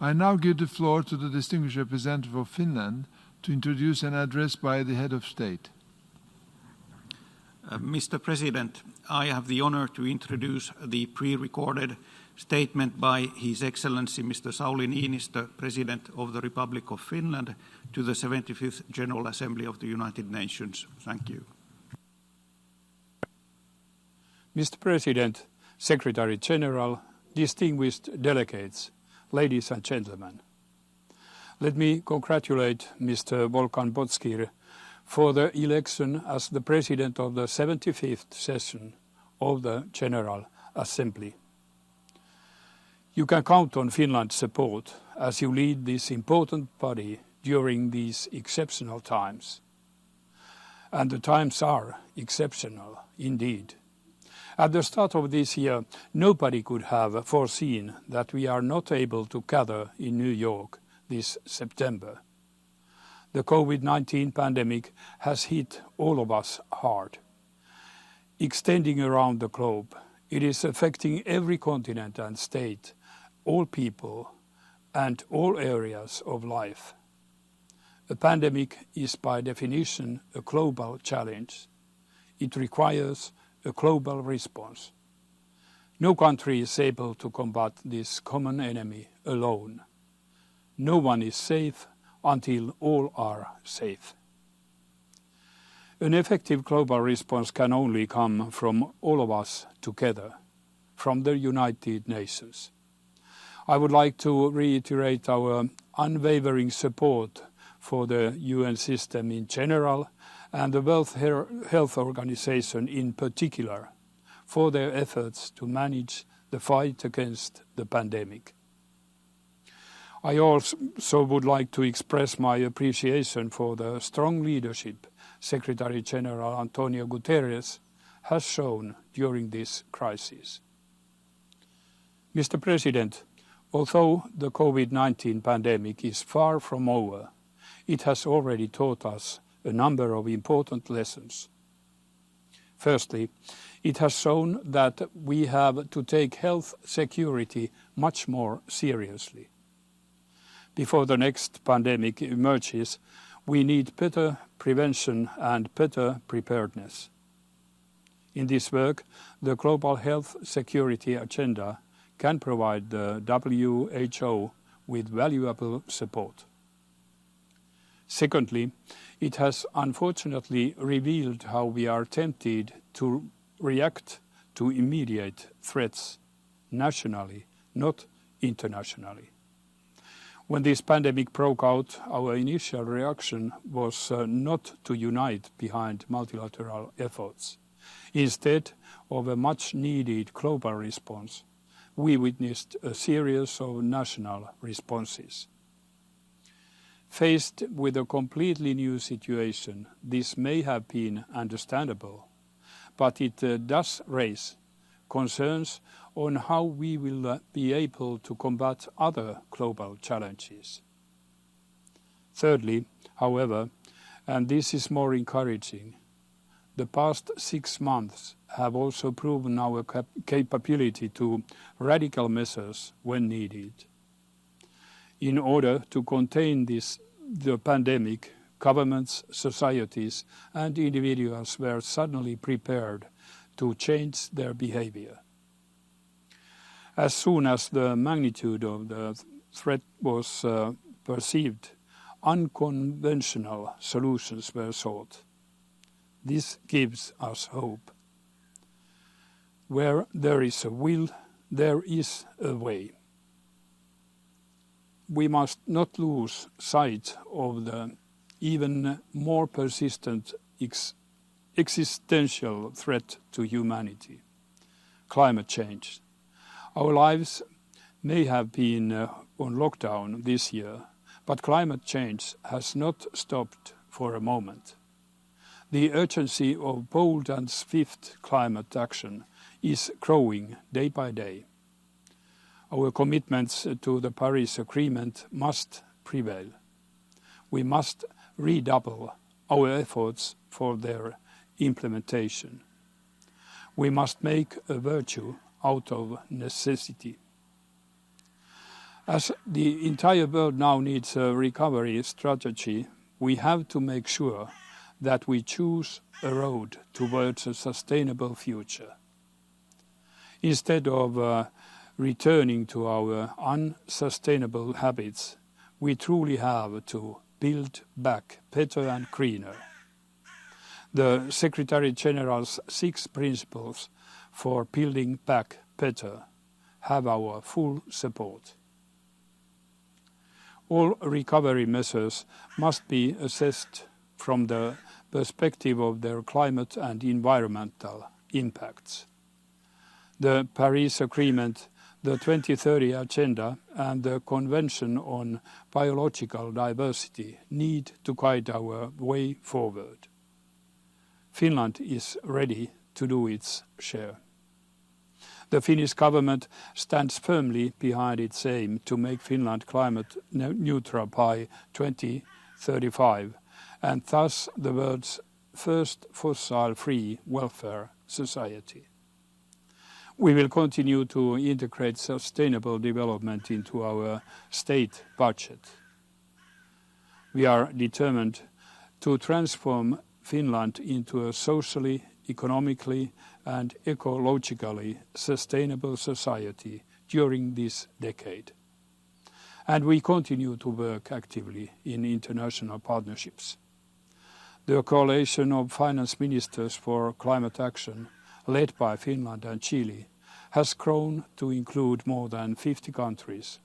I now give the floor to the distinguished representative of Finland to introduce an address by the head of state. Mr. President, I have the honor to introduce the pre-recorded statement by His Excellency Mr. Sauli Niinistö, President of the Republic of Finland, to the 75th General Assembly of the United Nations. Thank you. Mr. President, Secretary General, distinguished delegates, ladies and gentlemen. Let me congratulate Mr. Volkan Bozkir for the election as the President of the 75th session of the General Assembly. You can count on Finland's support as you lead this important body during these exceptional times. And the times are exceptional indeed. At the start of this year, nobody could have foreseen that we are not able to gather in New York this September. The COVID-19 pandemic has hit all of us hard. Extending around the globe, it is affecting every continent and state, all people, and all areas of life. A pandemic is by definition a global challenge. It requires a global response. No country is able to combat this common enemy alone. No one is safe until all are safe. An effective global response can only come from all of us together, from the United Nations. I would like to reiterate our unwavering support for the UN system in general and the World Health Organization in particular for their efforts to manage the fight against the pandemic. I also would like to express my appreciation for the strong leadership Secretary General Antonio Guterres has shown during this crisis. Mr. President, although the COVID-19 pandemic is far from over, it has already taught us a number of important lessons. Firstly, it has shown that we have to take health security much more seriously. Before the next pandemic emerges, we need better prevention and better preparedness. In this work, the Global Health Security Agenda can provide the WHO with valuable support. Secondly, it has unfortunately revealed how we are tempted to react to immediate threats nationally, not internationally. When this pandemic broke out, our initial reaction was not to unite behind multilateral efforts. Instead of a much-needed global response, we witnessed a series of national responses. Faced with a completely new situation, this may have been understandable, but it does raise concerns on how we will be able to combat other global challenges. Thirdly, however, and this is more encouraging, the past 6 months have also proven our capability to radical measures when needed. In order to contain the pandemic, governments, societies, and individuals were suddenly prepared to change their behavior. As soon as the magnitude of the threat was perceived, unconventional solutions were sought. This gives us hope. Where there is a will, there is a way. We must not lose sight of the even more persistent existential threat to humanity, climate change. Our lives may have been on lockdown this year, but climate change has not stopped for a moment. The urgency of bold and swift climate action is growing day by day. Our commitments to the Paris Agreement must prevail. We must redouble our efforts for their implementation. We must make a virtue out of necessity. As the entire world now needs a recovery strategy, we have to make sure that we choose a road towards a sustainable future. Instead of returning to our unsustainable habits, we truly have to build back better and greener. The Secretary General's 6 principles for building back better have our full support. All recovery measures must be assessed from the perspective of their climate and environmental impacts. The Paris Agreement, the 2030 Agenda and the Convention on Biological Diversity need to guide our way forward. Finland is ready to do its share. The Finnish government stands firmly behind its aim to make Finland climate neutral by 2035 and thus the world's first fossil-free welfare society. We will continue to integrate sustainable development into our state budget. We are determined to transform Finland into a socially, economically and ecologically sustainable society during this decade. And we continue to work actively in international partnerships. The Coalition of Finance Ministers for Climate Action, led by Finland and Chile, has grown to include more than 50 countries.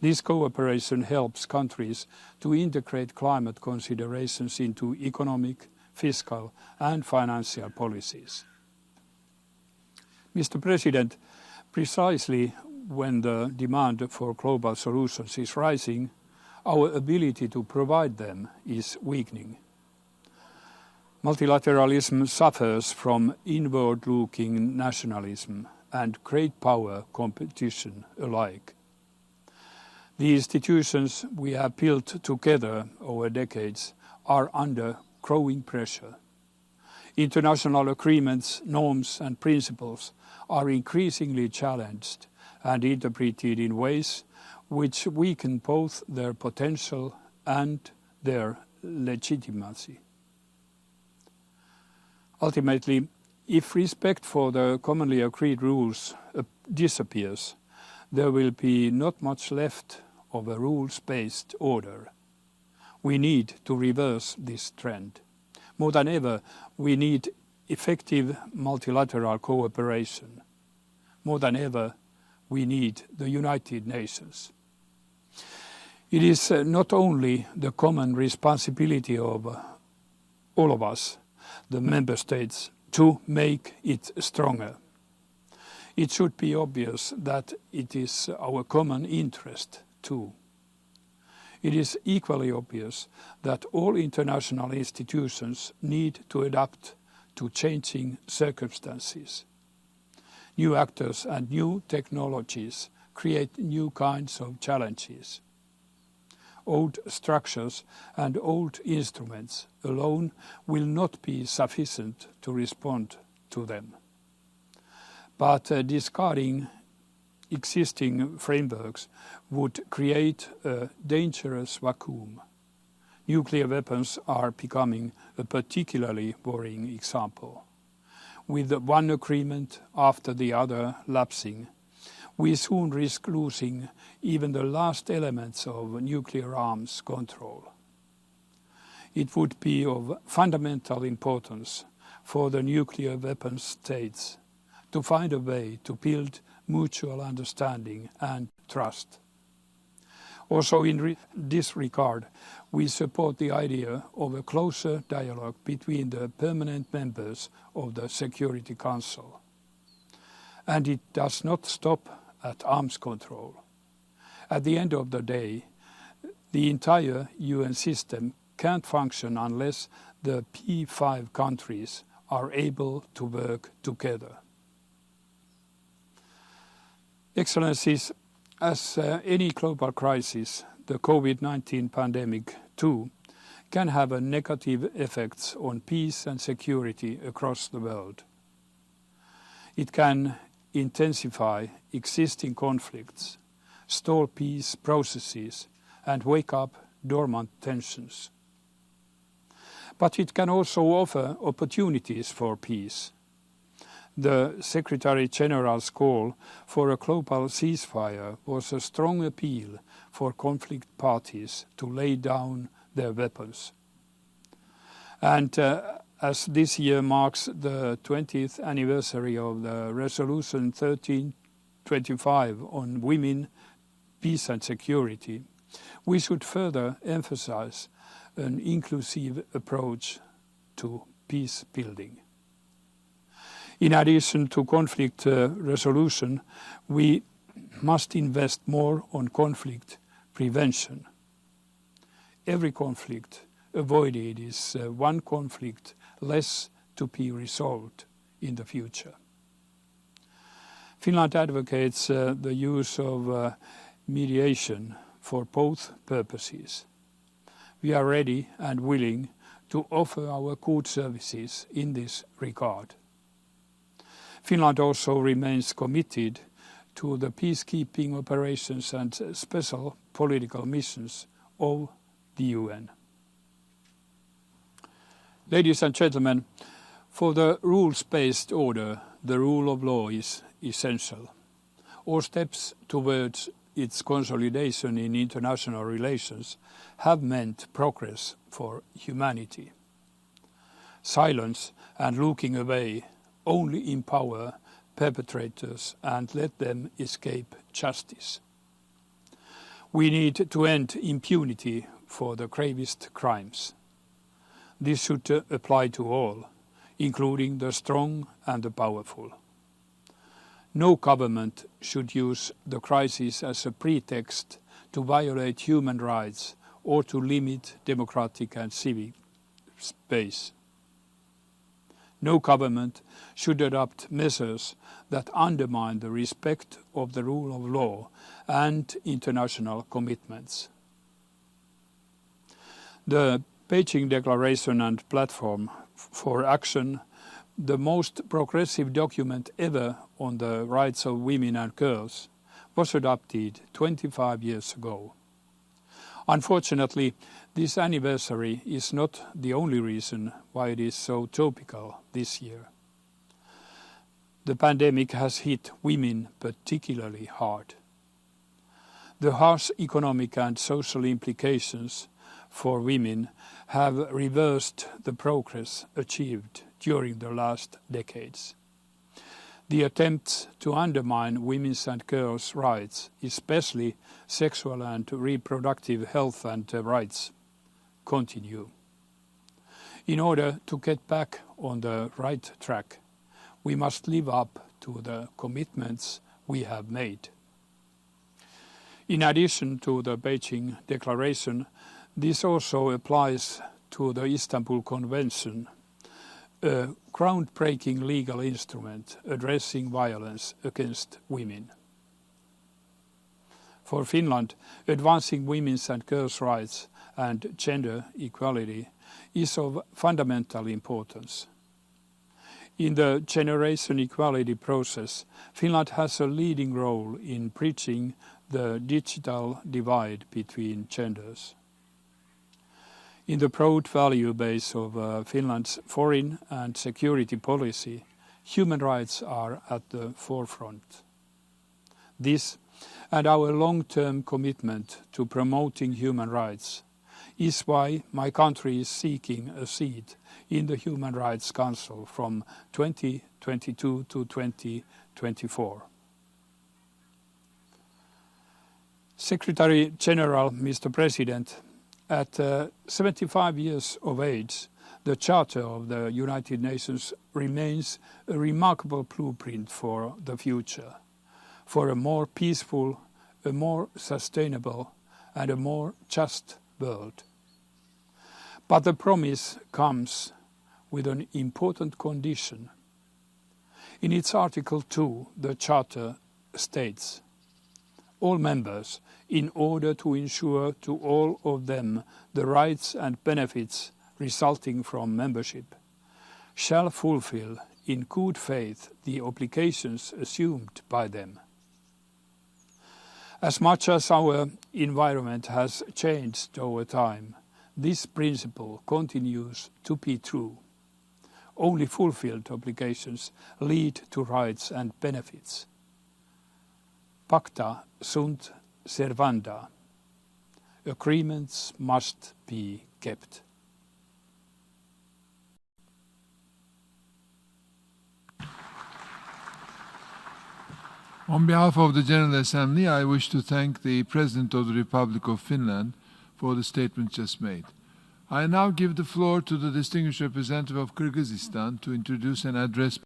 This cooperation helps countries to integrate climate considerations into economic, fiscal and financial policies. Mr. President, precisely when the demand for global solutions is rising, our ability to provide them is weakening. Multilateralism suffers from inward-looking nationalism and great power competition alike. The institutions we have built together over decades are under growing pressure. International agreements, norms and principles are increasingly challenged and interpreted in ways which weaken both their potential and their legitimacy. Ultimately, if respect for the commonly agreed rules disappears, there will be not much left of a rules-based order. We need to reverse this trend. More than ever, we need effective multilateral cooperation. More than ever, we need the United Nations. It is not only the common responsibility of all of us, the member states, to make it stronger. It should be obvious that it is our common interest too. It is equally obvious that all international institutions need to adapt to changing circumstances. New actors and new technologies create new kinds of challenges. Old structures and old instruments alone will not be sufficient to respond to them. But discarding existing frameworks would create a dangerous vacuum. Nuclear weapons are becoming a particularly worrying example. With one agreement after the other lapsing, we soon risk losing even the last elements of nuclear arms control. It would be of fundamental importance for the nuclear weapons states to find a way to build mutual understanding and trust. Also in this regard, we support the idea of a closer dialogue between the permanent members of the Security Council. And it does not stop at arms control. At the end of the day, the entire UN system can't function unless the P5 countries are able to work together. Excellencies, as any global crisis, the COVID-19 pandemic too can have a negative effects on peace and security across the world. It can intensify existing conflicts, stall peace processes, and wake up dormant tensions. But it can also offer opportunities for peace. The Secretary General's call for a global ceasefire was a strong appeal for conflict parties to lay down their weapons. And as this year marks the 20th anniversary of the Resolution 1325 on women, peace and security, we should further emphasize an inclusive approach to peace building. In addition to conflict resolution, we must invest more on conflict prevention. Every conflict avoided is one conflict less to be resolved in the future. Finland advocates the use of mediation for both purposes. We are ready and willing to offer our good services in this regard. Finland also remains committed to the peacekeeping operations and special political missions of the UN. Ladies and gentlemen, for the rules-based order, the rule of law is essential. All steps towards its consolidation in international relations have meant progress for humanity. Silence and looking away only empower perpetrators and let them escape justice. We need to end impunity for the gravest crimes. This should apply to all, including the strong and the powerful. No government should use the crisis as a pretext to violate human rights or to limit democratic and civic space. No government should adopt measures that undermine the respect of the rule of law and international commitments. The Beijing Declaration and Platform for Action, the most progressive document ever on the rights of women and girls, was adopted 25 years ago. Unfortunately, this anniversary is not the only reason why it is so topical this year. The pandemic has hit women particularly hard. The harsh economic and social implications for women have reversed the progress achieved during the last decades. The attempts to undermine women's and girls' rights, especially sexual and reproductive health and rights, continue. In order to get back on the right track, we must live up to the commitments we have made. In addition to the Beijing Declaration, this also applies to the Istanbul Convention, a groundbreaking legal instrument addressing violence against women. For Finland, advancing women's and girls' rights and gender equality is of fundamental importance. In the generation equality process, Finland has a leading role in bridging the digital divide between genders. In the broad value base of Finland's foreign and security policy, human rights are at the forefront. This and our long-term commitment to promoting human rights is why my country is seeking a seat in the Human Rights Council from 2022 to 2024. Secretary General, Mr. President, at 75 years of age, the Charter of the United Nations remains a remarkable blueprint for the future, for a more peaceful, a more sustainable, and a more just world. But the promise comes with an important condition. In its Article 2, the Charter states, all members, in order to ensure to all of them the rights and benefits resulting from membership, shall fulfill in good faith the obligations assumed by them. As much as our environment has changed over time, this principle continues to be true. Only fulfilled obligations lead to rights and benefits. Pacta sunt servanda. Agreements must be kept. On behalf of the General Assembly, I wish to thank the President of the Republic of Finland for the statement just made. I now give the floor to the distinguished representative of Kyrgyzstan to introduce an address